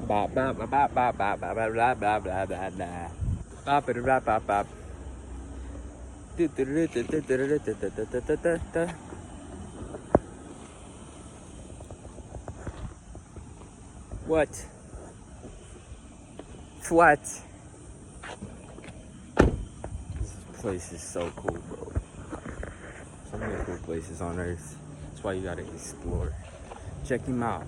Ba ba ba ba ba ba ba ba blah blah blah blah blah. Ba ba ba ba ba. What? What? This place is so cool, bro. So many cool places on Earth. That's why you gotta explore. Check him out.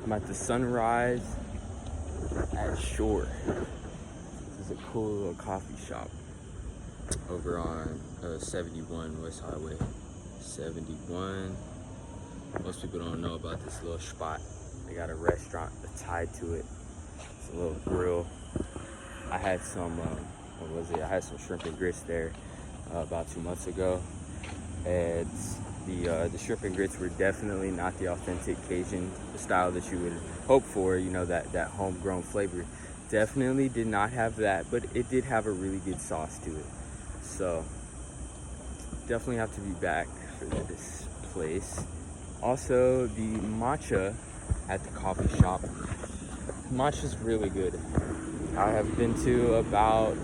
I'm at the Sunrise at Shore. This is a cool little coffee shop over on 71 West Highway. 71. Most people don't know about this little spot. They got a restaurant tied to it. It's a little grill. I had some, what was it? I had some shrimp and grits there about 2 months ago. And the shrimp and grits were definitely not the authentic Cajun style that you would hope for, you know, that homegrown flavor. Definitely did not have that, but it did have a really good sauce to it. So definitely have to be back for this place. Also, the matcha at the coffee shop. Matcha's really good. I have been to about,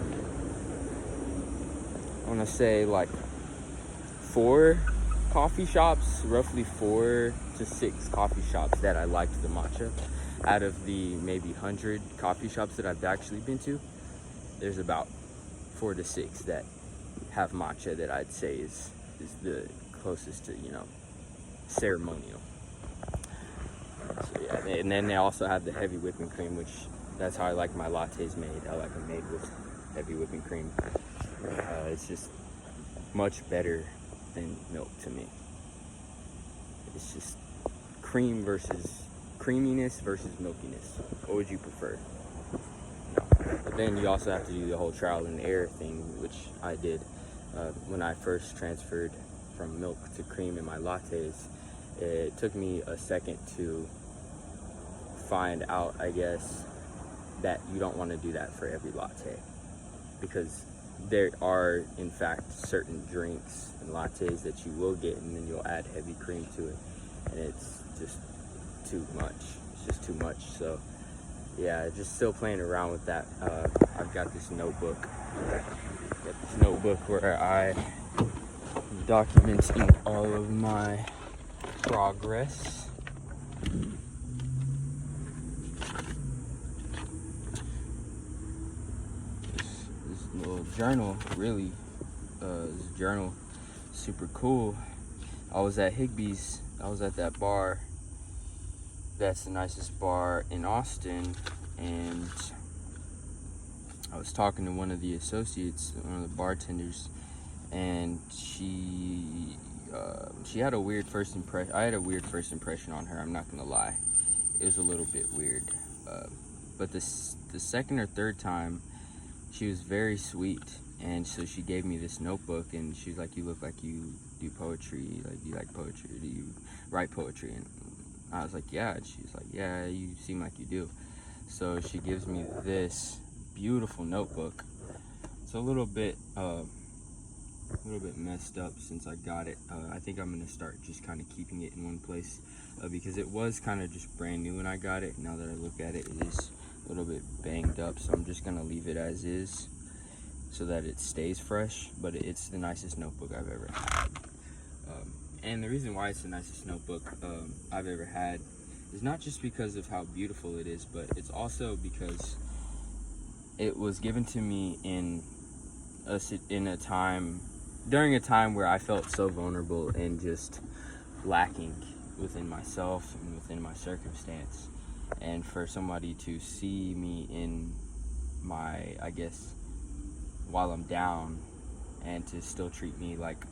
I want to say like 4 coffee shops, roughly 4 to 6 coffee shops that I liked the matcha. Out of the maybe 100 coffee shops that I've actually been to, there's about 4 to 6 that have matcha that I'd say is the closest to, you know, ceremonial. So yeah, and then they also have the heavy whipping cream, which that's how I like my lattes made. I like them made with heavy whipping cream. It's just much better than milk to me. It's just cream versus creaminess versus milkiness. What would you prefer? No. But then you also have to do the whole trial and error thing, which I did when I first transferred from milk to cream in my lattes. It took me a second to find out, I guess, that you don't want to do that for every latte, because there are in fact certain drinks and lattes that you will get and then you'll add heavy cream to it, and it's just too much. It's just too much. So yeah, just still playing around with that. I've got this notebook. Where I documenting all of my progress. This little journal, really, this journal, super cool. I was at Higbee's. I was at that bar. That's the nicest bar in Austin, and I was talking to one of the associates, one of the bartenders, and she had a weird first impression. I had a weird first impression on her. I'm not gonna lie, it was a little bit weird. But the second or third time, she was very sweet, and so she gave me this notebook, and she was like, "You look like you do poetry. Like, do you like poetry? Do you write poetry?" And I was like, "Yeah." And she's like, "Yeah, you seem like you do." So she gives me this beautiful notebook. It's a little bit messed up since I got it. I think I'm gonna start just kind of keeping it in one place, because it was kind of just brand new when I got it. Now that I look at it, it is a little bit banged up, so I'm just gonna leave it as is so that it stays fresh. But it's the nicest notebook I've ever had. And the reason why it's the nicest notebook I've ever had is not just because of how beautiful it is, but it's also because it was given to me during a time where I felt so vulnerable and just lacking within myself and within my circumstance. And for somebody to see me in my, I guess, while I'm down, and to still treat me like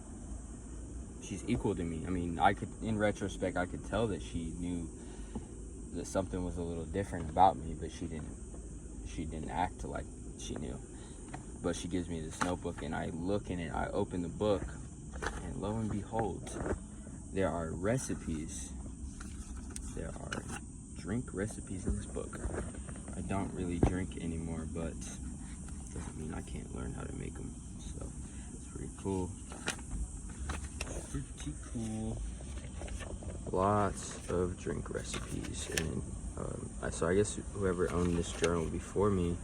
she's equal to me. I mean, in retrospect, I could tell that she knew that something was a little different about me, but she didn't act like she knew. But she gives me this notebook, and I look in it, I open the book, and lo and behold, there are recipes. There are drink recipes in this book. I don't really drink anymore, but doesn't mean I can't learn how to make them. So it's pretty cool. cool. Lots of drink recipes. And so I guess whoever owned this journal before me,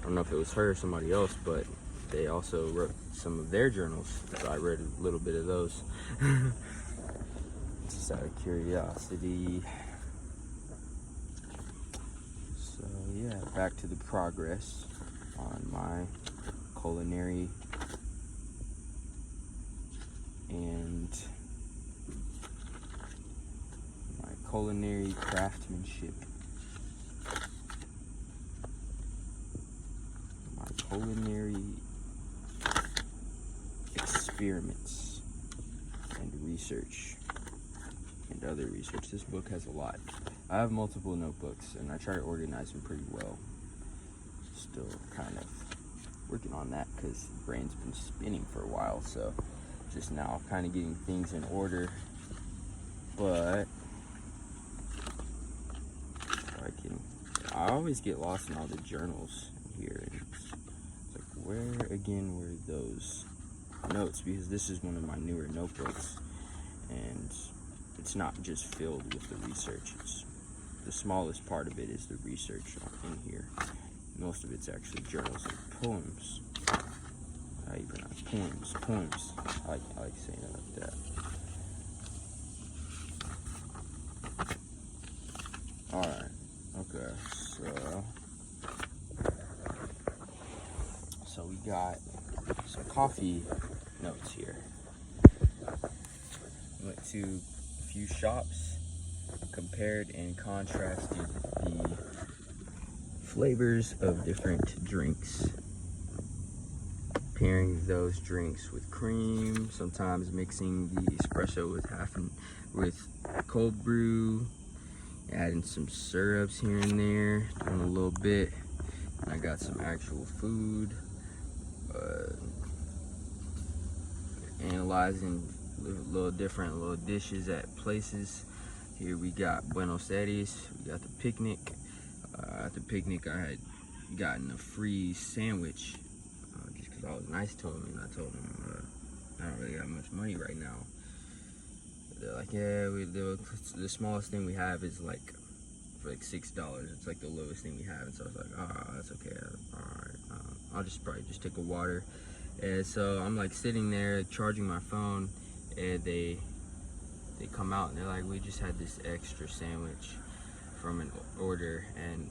I don't know if it was her or somebody else, but they also wrote some of their journals, so I read a little bit of those. Just out of curiosity. So yeah, back to the progress on my culinary and my culinary craftsmanship. My culinary experiments and research and other research. This book has a lot. I have multiple notebooks and I try to organize them pretty well. Still kind of working on that because the brain's been spinning for a while, so just now kind of getting things in order. But I always get lost in all the journals here. It's like, where again were those notes? Because this is one of my newer notebooks, and it's not just filled with the research. It's the smallest part of it is the research in here. Most of it's actually journals and poems. How you pronounce poems? Poems. I like saying it like that. Alright. Okay. So we got some coffee notes here. Went to a few shops, compared and contrasted the flavors of different drinks, pairing those drinks with cream, sometimes mixing the espresso with cold brew, adding some syrups here and there, doing a little bit. And I got some actual food, analyzing little different dishes at places. Here we got Buenos Aires, we got the picnic. At the picnic I had gotten a free sandwich just because I was nice to them, and I told them I don't really got much money right now. They're like, yeah, the smallest thing we have is like for like $6. It's like the lowest thing we have. And so I was like, that's okay. All right, I'll probably just take a water. And so I'm like sitting there charging my phone, and they come out and they're like, we just had this extra sandwich from an order, and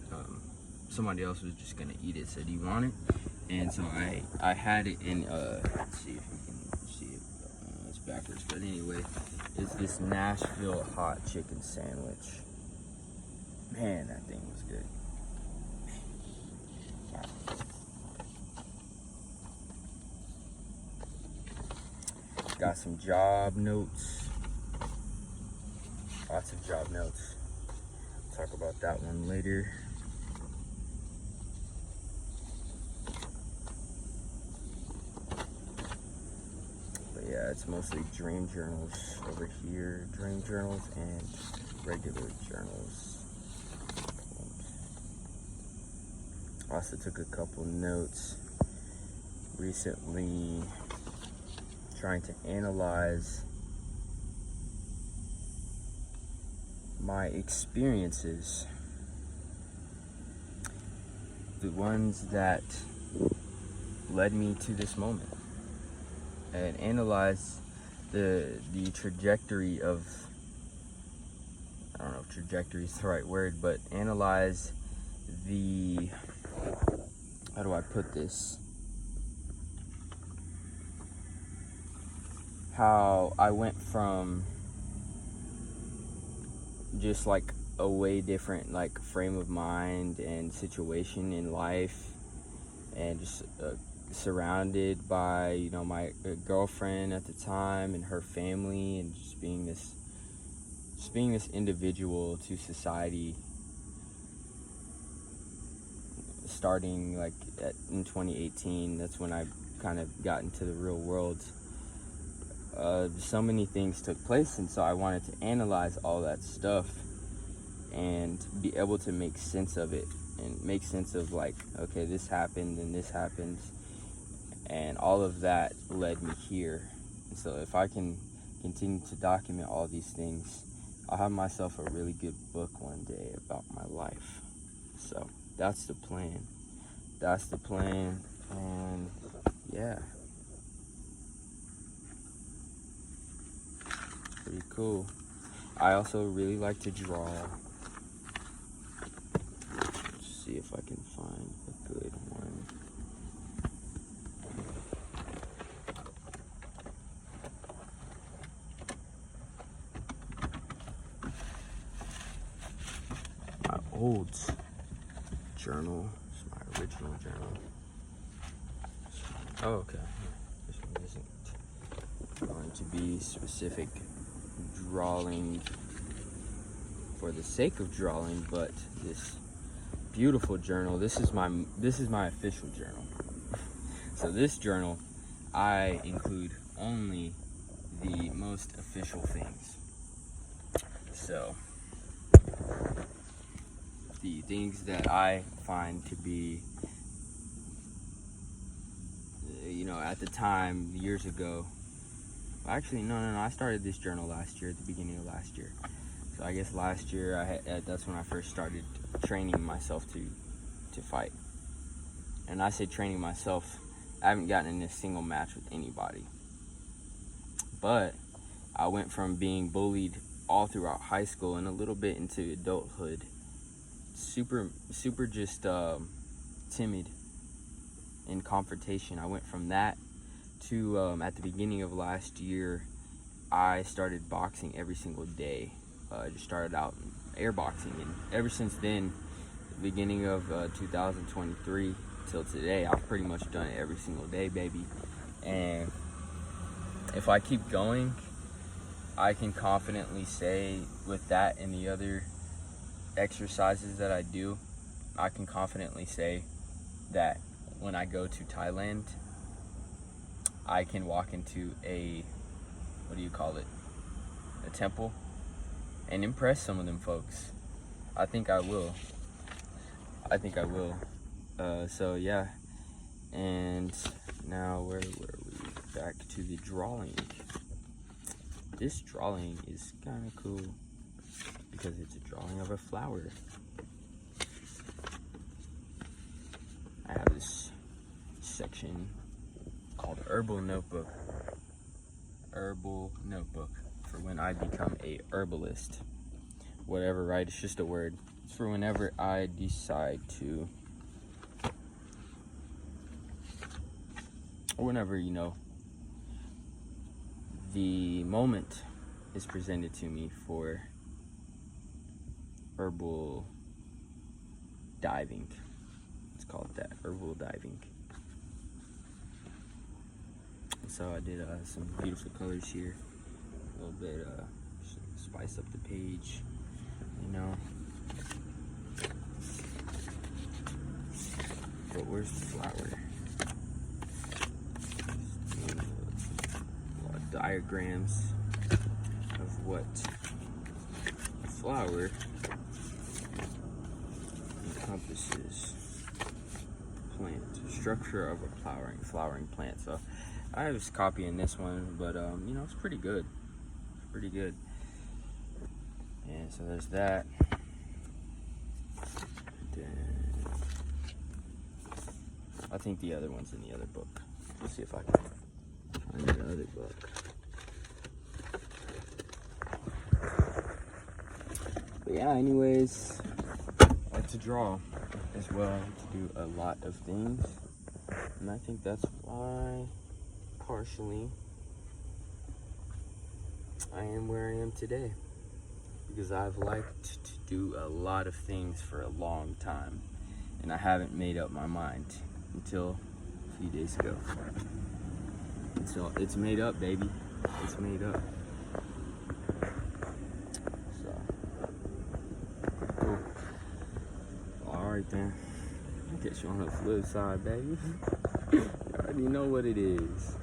somebody else was just gonna eat it. So do you want it? And so I had it in let's see if you can see it. It's backwards, but anyway, it's this Nashville hot chicken sandwich. Man, that thing was good. Wow. Got some job notes. Lots of job notes. Talk about that one later. But yeah, it's mostly dream journals over here. Dream journals and regular journals. Also took a couple notes recently trying to analyze my experiences, the ones that led me to this moment, and analyze the trajectory of, I don't know if trajectory is the right word, but analyze the, how do I put this, how I went from just like a way different like frame of mind and situation in life, and just surrounded by, you know, my girlfriend at the time and her family, and just being this individual to society, starting like in 2018. That's when I kind of got into the real world. So many things took place, and so I wanted to analyze all that stuff and be able to make sense of it, and make sense of like, okay, this happened and this happened, and all of that led me here. And so if I can continue to document all these things, I'll have myself a really good book one day about my life. So that's the plan. That's the plan. And yeah, pretty cool. I also really like to draw. Let's see if I can find a good one. My old journal. It's my original journal. Oh, okay. This one isn't going to be specific drawing for the sake of drawing, but this beautiful journal, this is my official journal. So this journal, I include only the most official things. So the things that I find to be, you know, at the time, years ago. Actually, no, I started this journal last year, at the beginning of last year. So I guess last year, that's when I first started training myself to fight. And I say training myself, I haven't gotten in a single match with anybody. But I went from being bullied all throughout high school and a little bit into adulthood, super just timid in confrontation. I went from that to at the beginning of last year, I started boxing every single day. I just started out airboxing, and ever since then, the beginning of 2023 till today, I've pretty much done it every single day, baby. And if I keep going, I can confidently say, with that and the other exercises that I do, I can confidently say that when I go to Thailand, I can walk into a, a temple, and impress some of them folks. I think I will. So yeah, and now where were we? Back to the drawing. This drawing is kind of cool because it's a drawing of a flower. I have this section called Herbal Notebook. Herbal Notebook for when I become a herbalist. Whatever, right? It's just a word. It's for whenever I decide to, or whenever, you know, the moment is presented to me for herbal diving. It's called that, herbal diving. So I did some beautiful colors here, a little bit, spice up the page, you know. But where's the flower? A lot of diagrams of what the flower encompasses. Plant, structure of a flowering plant. So I was copying this one, but you know, it's pretty good. Pretty good. And so there's that. Then I think the other one's in the other book. Let's see if I can find the other book. But yeah, anyways, I like to draw as well, to do a lot of things. And I think that's why, partially, I am where I am today. Because I've liked to do a lot of things for a long time. And I haven't made up my mind until a few days ago. So it's made up, baby. It's made up. So, cool. Alright then. I'll catch you on the flip side, baby. You already know what it is.